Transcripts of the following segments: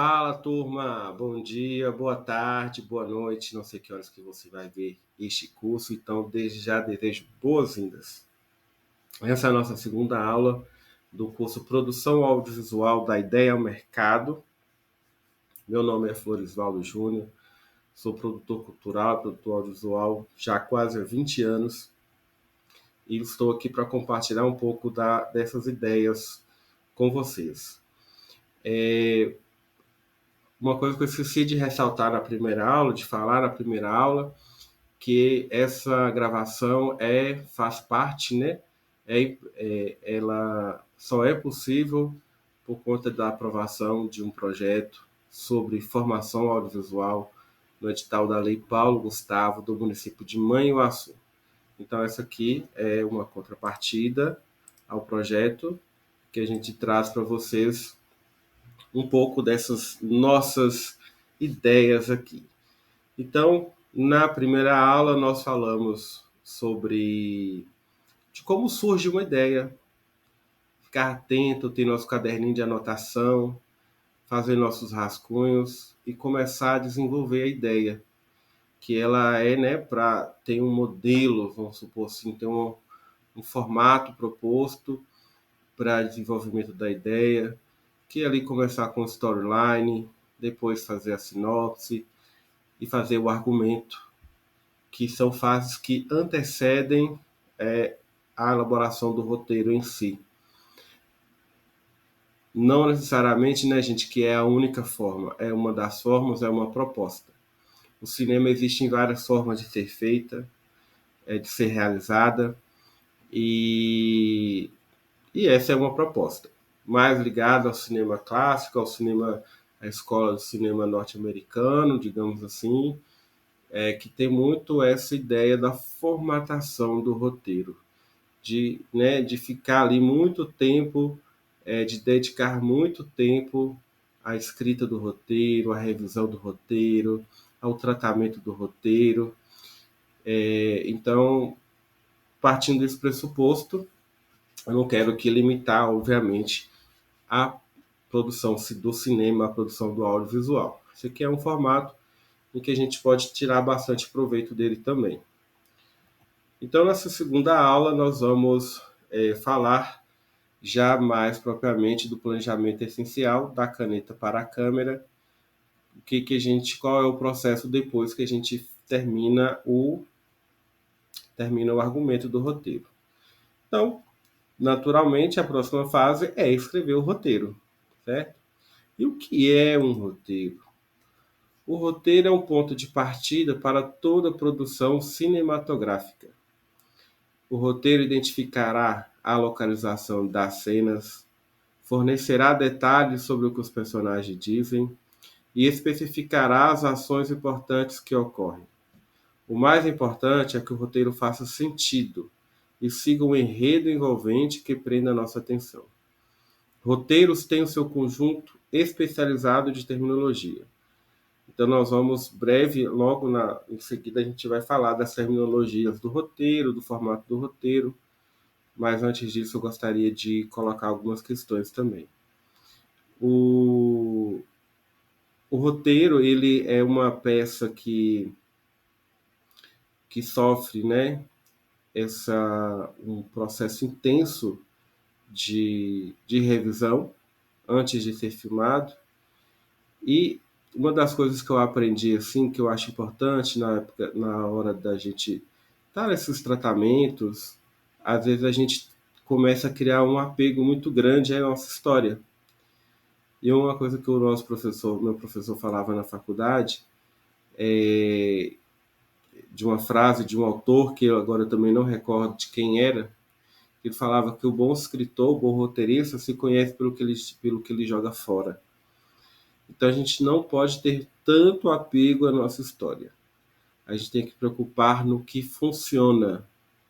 Fala, turma! Bom dia, boa tarde, boa noite. Não sei que horas que você vai ver este curso, então desde já desejo boas-vindas. Essa é a nossa segunda aula do curso Produção Audiovisual da Ideia ao Mercado. Meu nome é Florisvaldo Júnior, sou produtor cultural, produtor audiovisual já há quase 20 anos e estou aqui para compartilhar um pouco dessas ideias com vocês. Uma coisa que eu esqueci de ressaltar na primeira aula, de falar na primeira aula, que essa gravação faz parte, né? Ela só é possível por conta da aprovação de um projeto sobre formação audiovisual no edital da Lei Paulo Gustavo, do município de Manhuaçu. Então, essa aqui é uma contrapartida ao projeto que a gente traz para vocês um pouco dessas nossas ideias aqui. Então, na primeira aula, nós falamos sobre de como surge uma ideia, ficar atento, ter nosso caderninho de anotação, fazer nossos rascunhos e começar a desenvolver a ideia, que ela é, né, para ter um modelo, vamos supor assim, ter um formato proposto para desenvolvimento da ideia, que é ali começar com storyline, depois fazer a sinopse e fazer o argumento, que são fases que antecedem a elaboração do roteiro em si. Não necessariamente, né, gente, que é a única forma, é uma das formas, é uma proposta. O cinema existe em várias formas de ser feita, de ser realizada, e, e essa é uma proposta. Mais ligada ao cinema clássico, ao cinema, à escola do cinema norte-americano, digamos assim, que tem muito essa ideia da formatação do roteiro, de ficar ali muito tempo, de dedicar muito tempo à escrita do roteiro, à revisão do roteiro, ao tratamento do roteiro. Então, partindo desse pressuposto, eu não quero que limitar, obviamente, a produção do cinema, a produção do audiovisual. Esse aqui é um formato em que a gente pode tirar bastante proveito dele também. Então, nessa segunda aula, nós vamos falar já mais propriamente do planejamento essencial, da caneta para a câmera, qual é o processo depois que a gente termina o argumento do roteiro. Então, naturalmente, a próxima fase é escrever o roteiro, certo? E o que é um roteiro? O roteiro é um ponto de partida para toda produção cinematográfica. O roteiro identificará a localização das cenas, fornecerá detalhes sobre o que os personagens dizem e especificará as ações importantes que ocorrem. O mais importante é que o roteiro faça sentido e siga um enredo envolvente que prenda a nossa atenção. Roteiros têm o seu conjunto especializado de terminologia. Então nós vamos logo em seguida a gente vai falar das terminologias do roteiro, do formato do roteiro, mas antes disso eu gostaria de colocar algumas questões também. O roteiro, ele é uma peça que sofre, né, um processo intenso de revisão antes de ser filmado. E uma das coisas que eu aprendi, assim, que eu acho importante na hora da gente estar nesses tratamentos, às vezes a gente começa a criar um apego muito grande à nossa história. E uma coisa que meu professor falava na faculdade, de uma frase de um autor, que agora eu também não recordo de quem era, ele falava que o bom escritor, o bom roteirista, se conhece pelo que ele joga fora. Então a gente não pode ter tanto apego à nossa história. A gente tem que preocupar no que funciona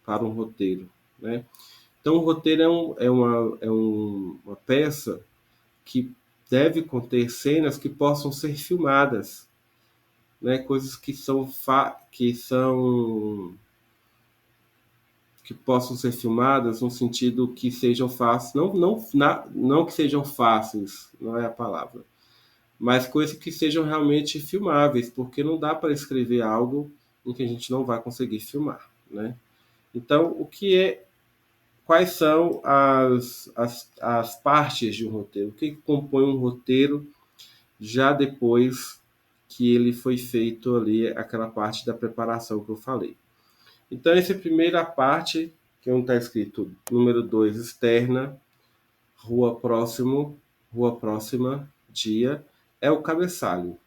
para um roteiro, né? Então o roteiro uma peça que deve conter cenas que possam ser filmadas, né? Coisas que possam ser filmadas no sentido que sejam fáceis, não que sejam fáceis, não é a palavra, mas coisas que sejam realmente filmáveis, porque não dá para escrever algo em que a gente não vai conseguir filmar, né? Então, quais são as partes de um roteiro? O que compõe um roteiro já depois que ele foi feito ali, aquela parte da preparação que eu falei? Então, essa é a primeira parte, que onde está escrito número 2 externa, rua próxima, dia, é o cabeçalho.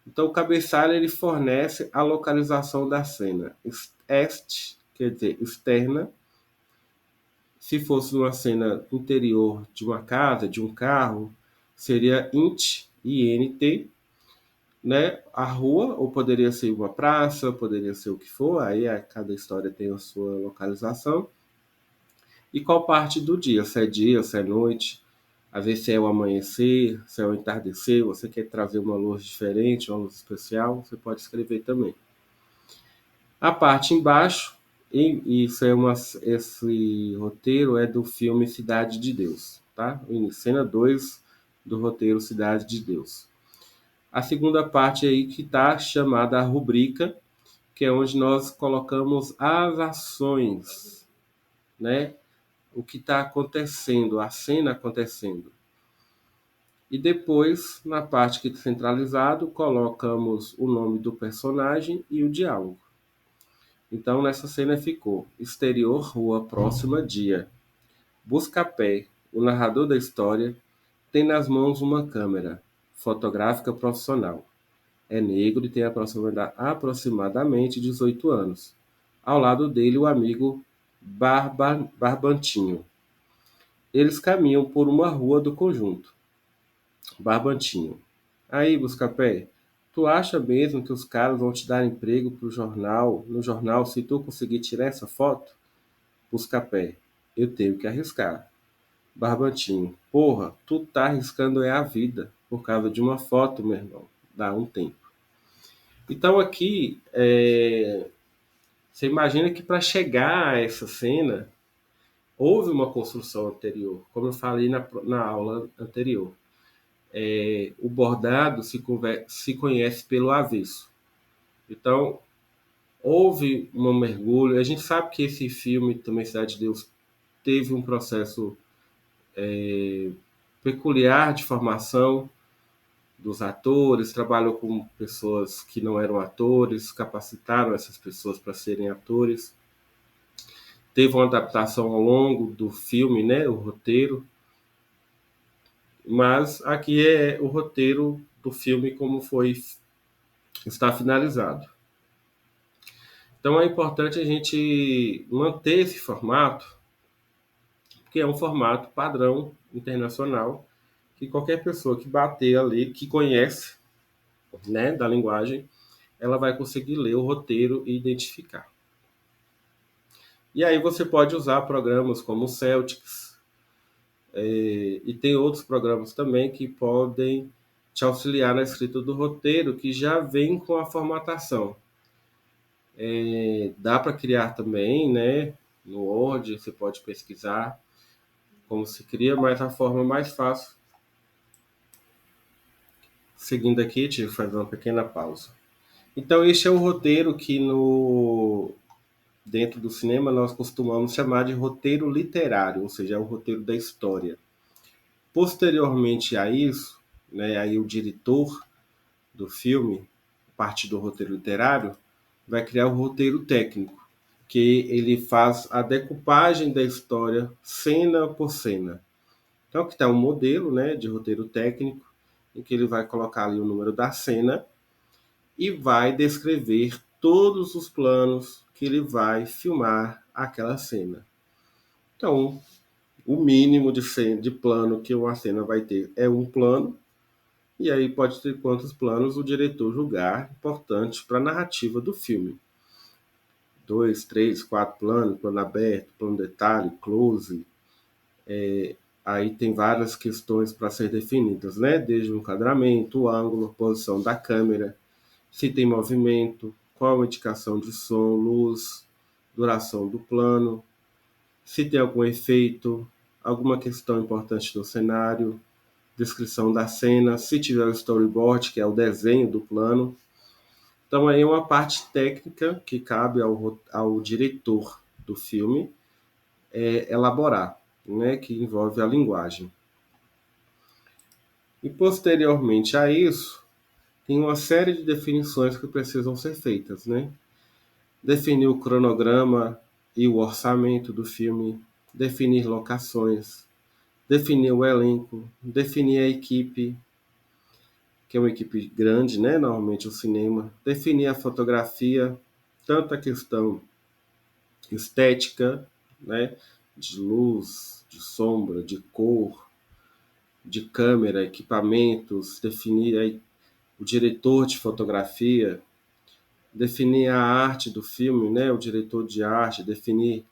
Então, o cabeçalho ele fornece a localização da cena. Est, quer dizer, externa. Se fosse uma cena interior de uma casa, de um carro, seria int, int, né? A rua, ou poderia ser uma praça, poderia ser o que for, aí cada história tem a sua localização. E qual parte do dia, se é noite, às vezes se é o amanhecer, se é o entardecer, você quer trazer uma luz diferente, uma luz especial, você pode escrever também. A parte embaixo, e esse roteiro é do filme Cidade de Deus, tá? Cena 2 do roteiro Cidade de Deus. A segunda parte aí que está chamada a rubrica, que é onde nós colocamos as ações, né? O que está acontecendo, a cena acontecendo. E depois, na parte que está centralizado, colocamos o nome do personagem e o diálogo. Então, nessa cena ficou: exterior, rua próxima, dia. Busca-pé, o narrador da história, tem nas mãos uma câmera fotográfica profissional. É negro e tem aproximadamente 18 anos. Ao lado dele, o amigo Barbantinho. Eles caminham por uma rua do conjunto. Barbantinho. Aí, Busca-pé, tu acha mesmo que os caras vão te dar emprego no jornal, se tu conseguir tirar essa foto? Busca-pé. Eu tenho que arriscar. Barbantinho. Porra, tu tá arriscando é a vida por causa de uma foto, meu irmão. Dá um tempo. Então aqui, você imagina que para chegar a essa cena, houve uma construção anterior, como eu falei na aula anterior. O bordado se conhece pelo avesso. Então, houve um mergulho. A gente sabe que esse filme, também Cidade de Deus, teve um processo peculiar de formação dos atores, trabalhou com pessoas que não eram atores, capacitaram essas pessoas para serem atores. Teve uma adaptação ao longo do filme, né, o roteiro, mas aqui é o roteiro do filme como está finalizado. Então é importante a gente manter esse formato, que é um formato padrão internacional, que qualquer pessoa que bater ali, que conhece, né, da linguagem, ela vai conseguir ler o roteiro e identificar. E aí você pode usar programas como o Celtics, e tem outros programas também que podem te auxiliar na escrita do roteiro, que já vem com a formatação. Dá para criar também, né? No Word, você pode pesquisar como se cria, mas a forma mais fácil, seguindo aqui, tive que fazer uma pequena pausa. Então, este é o roteiro que dentro do cinema nós costumamos chamar de roteiro literário, ou seja, é o roteiro da história. Posteriormente a isso, né, aí o diretor do filme, parte do roteiro literário, vai criar o roteiro técnico, que ele faz a decupagem da história cena por cena. Então, aqui está um modelo, né, de roteiro técnico, em que ele vai colocar ali o número da cena e vai descrever todos os planos que ele vai filmar aquela cena. Então, o mínimo de plano que uma cena vai ter é um plano, e aí pode ter quantos planos o diretor julgar importantes para a narrativa do filme. 2, 3, 4 planos, plano aberto, plano detalhe, close. Aí tem várias questões para ser definidas, né? Desde o enquadramento, o ângulo, a posição da câmera, se tem movimento, qual a indicação de som, luz, duração do plano, se tem algum efeito, alguma questão importante no cenário, descrição da cena, se tiver o storyboard, que é o desenho do plano. Então aí é uma parte técnica que cabe ao diretor do filme elaborar, né, que envolve a linguagem. E posteriormente a isso, tem uma série de definições que precisam ser feitas, né? Definir o cronograma e o orçamento do filme, definir locações, definir o elenco, definir a equipe, que é uma equipe grande, né? Normalmente o cinema, definir a fotografia, tanto a questão estética, né? De luz, de sombra, de cor, de câmera, equipamentos, definir o diretor de fotografia, definir a arte do filme, né? O diretor de arte, definir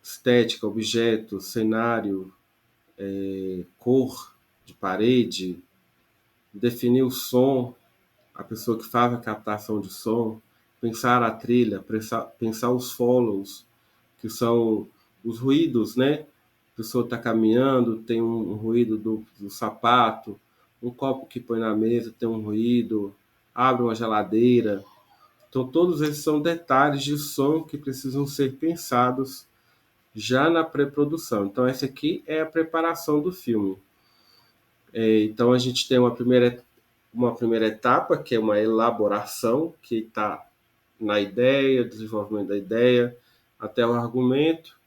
estética, objeto, cenário, cor de parede, definir o som, a pessoa que faz a captação de som, pensar a trilha, pensar os follows, que são os ruídos, né? A pessoa está caminhando, tem um ruído do sapato, um copo que põe na mesa tem um ruído, abre uma geladeira. Então, todos esses são detalhes de som que precisam ser pensados já na pré-produção. Então, essa aqui é a preparação do filme. Então, a gente tem uma primeira etapa, que é uma elaboração, que está na ideia, desenvolvimento da ideia, até o argumento,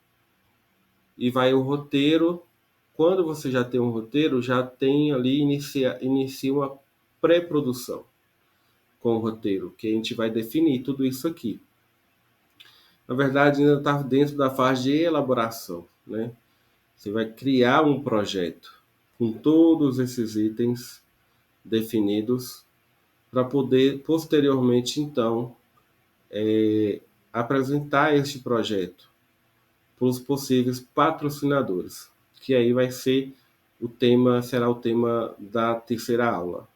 e vai o roteiro. Quando você já tem um roteiro, já tem ali, inicia uma pré-produção com o roteiro, que a gente vai definir tudo isso aqui. Na verdade, ainda está dentro da fase de elaboração, né? Você vai criar um projeto com todos esses itens definidos para poder posteriormente, então, apresentar este projeto para os possíveis patrocinadores, que aí vai ser será o tema da terceira aula.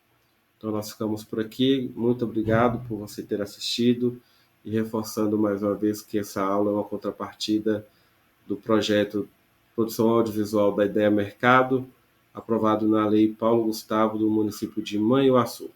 Então nós ficamos por aqui. Muito obrigado por você ter assistido e reforçando mais uma vez que essa aula é uma contrapartida do projeto Produção Audiovisual da Ideia Mercado, aprovado na Lei Paulo Gustavo do município de Manhuaçu.